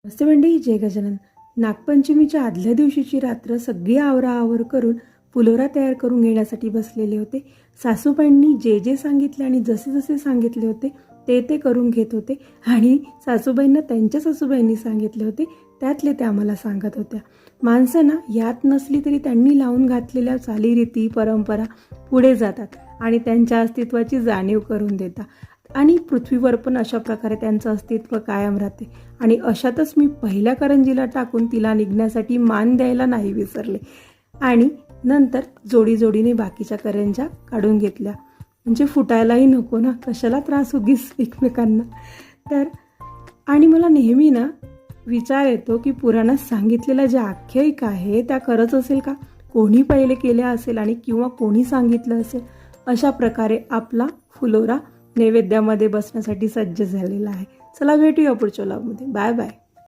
नमस्ते मंडळी, जय गजानन. नागपंचमीच्या आदल्या दिवशीची रात्र सगळी आवराआवर करून फुलोरा तयार करून घेण्यासाठी बसलेले होते. सासूबाईंनी जे जे सांगितले आणि जसे जसे सांगितले होते ते करून घेत होते आणि सासूबाईंना त्यांच्या सासूबाईंनी सांगितले होते त्यातले ते आम्हाला सांगत होत्या. माणसं ना यात नसली तरी त्यांनी लावून घातलेल्या चालीरीती परंपरा पुढे जातात आणि त्यांच्या अस्तित्वाची जाणीव करून देतात आणि पृथ्वीवर पण अशा प्रकारे त्यांचं अस्तित्व कायम राहते. आणि अशातच मी पहिल्या करंजीला टाकून तिला निघण्यासाठी मान द्यायला नाही विसरले आणि नंतर जोडीने बाकीच्या करंज्या काढून घेतल्या. म्हणजे फुटायलाही नको ना, कशाला त्रास उगीच एकमेकांना. तर आणि मला नेहमी ना विचार येतो की पुराणात सांगितलेल्या ज्या आख्यायिका आहे त्या खरंच असेल का, कोणी पहिले केल्या असेल आणि किंवा कोणी सांगितलं असेल. अशा प्रकारे आपला फुलोरा नैवेद्यामध्ये बसण्यासाठी सज्ज झालेला आहे. चला भेटूया पुढच्या व्लॉगमध्ये. Bye bye.